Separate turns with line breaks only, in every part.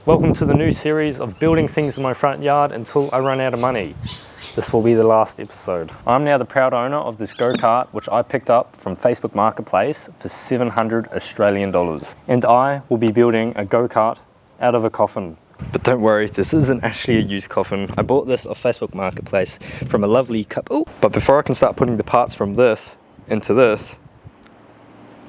Welcome to the new series of building things in my front yard until I run out of money. This will be the last episode. I'm now the proud owner of this go-kart which I picked up from Facebook Marketplace for 700 Australian dollars. And I will be building a go-kart out of a coffin. But don't worry, this isn't actually a used coffin. I bought this off Facebook Marketplace from a lovely couple. But before I can start putting the parts from this into this,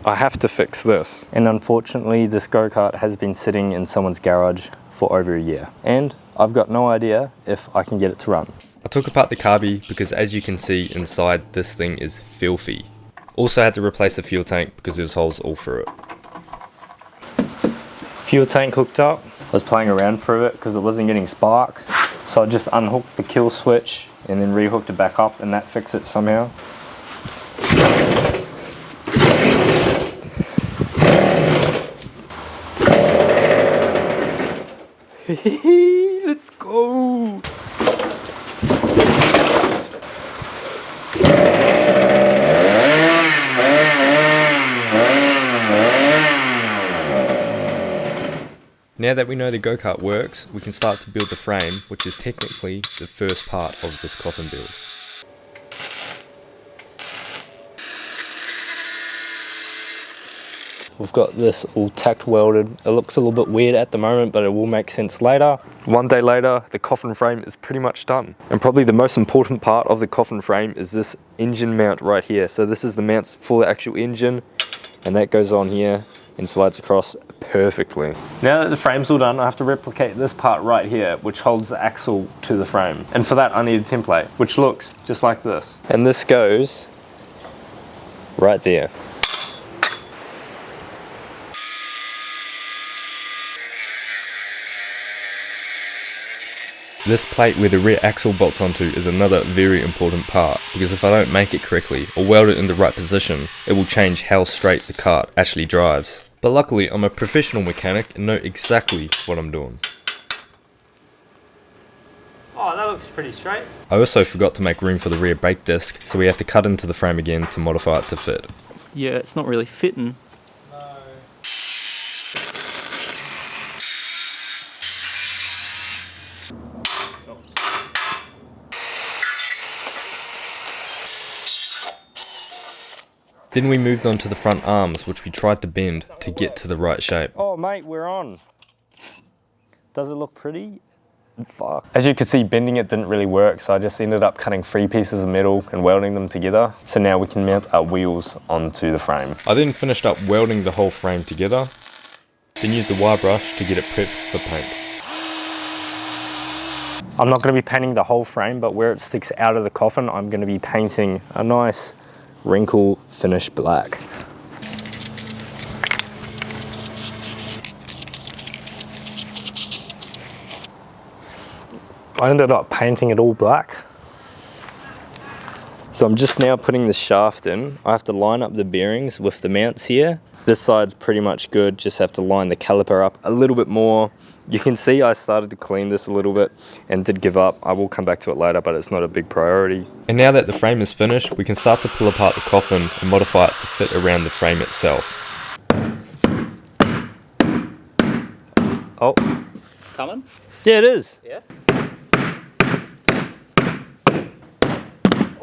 I have to fix this. And unfortunately, this go-kart has been sitting in someone's garage for over a year. And I've got no idea if I can get it to run.
I took apart the carby because as you can see inside, this thing is filthy. Also had to replace the fuel tank because there's holes all through it.
Fuel tank hooked up. I was playing around for it because it wasn't getting spark. So I just unhooked the kill switch and then rehooked it back up and that fixed it somehow. Let's go!
Now that we know the go-kart works, we can start to build the frame, which is technically the first part of this coffin build.
We've got this all tack welded. It looks a little bit weird at the moment, but it will make sense later. One day later, the coffin frame is pretty much done. And probably the most important part of the coffin frame is this engine mount right here. So this is the mounts for the actual engine, and that goes on here and slides across perfectly. Now that the frame's all done, I have to replicate this part right here, which holds the axle to the frame. And for that, I need a template, which looks just like this. And this goes right there.
This plate where the rear axle bolts onto is another very important part, because if I don't make it correctly or weld it in the right position, it will change how straight the kart actually drives. But luckily I'm a professional mechanic and know exactly what I'm doing.
Oh, that looks pretty straight.
I also forgot to make room for the rear brake disc, so we have to cut into the frame again to modify it to fit.
Yeah, it's not really fitting.
Then we moved on to the front arms, which we tried to bend to get to the right shape.
Oh mate, we're on. Does it look pretty? Fuck. As you can see, bending it didn't really work, so I just ended up cutting 3 pieces of metal and welding them together. So now we can mount our wheels onto the frame.
I then finished up welding the whole frame together, then used the wire brush to get it prepped for paint.
I'm not going to be painting the whole frame, but where it sticks out of the coffin, I'm going to be painting a nice wrinkle finish black. I ended up painting it all black. So I'm just now putting the shaft in. I have to line up the bearings with the mounts here. This side's pretty much good, just have to line the caliper up a little bit more. You can see I started to clean this a little bit and did give up. I will come back to it later, but it's not a big priority.
And now that the frame is finished, we can start to pull apart the coffin and modify it to fit around the frame itself.
Oh.
Coming?
Yeah, it is.
Yeah.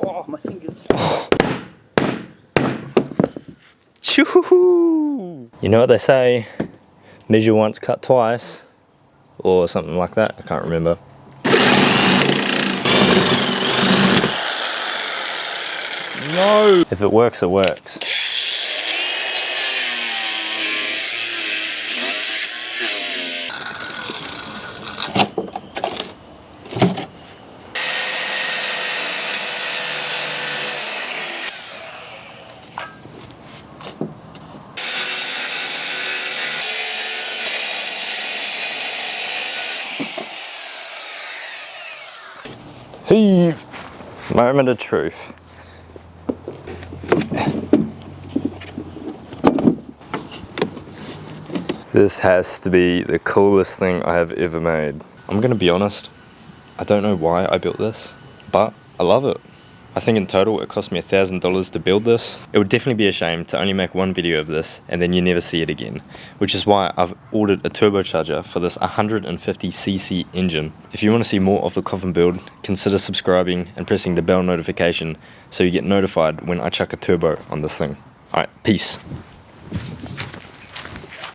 Oh, my fingers.
Choo-hoo-hoo. You know what they say, measure once, cut twice, or something like that, I can't remember. No! If it works, it works. Heave! Moment of truth. This has to be the coolest thing I have ever made. I'm gonna be honest, I don't know why I built this, but I love it.
I think in total it cost me $1,000 to build this. It would definitely be a shame to only make one video of this and then you never see it again, which is why I've ordered a turbocharger for this 150cc engine. If you want to see more of the coffin build, consider subscribing and pressing the bell notification so you get notified when I chuck a turbo on this thing. Alright, peace.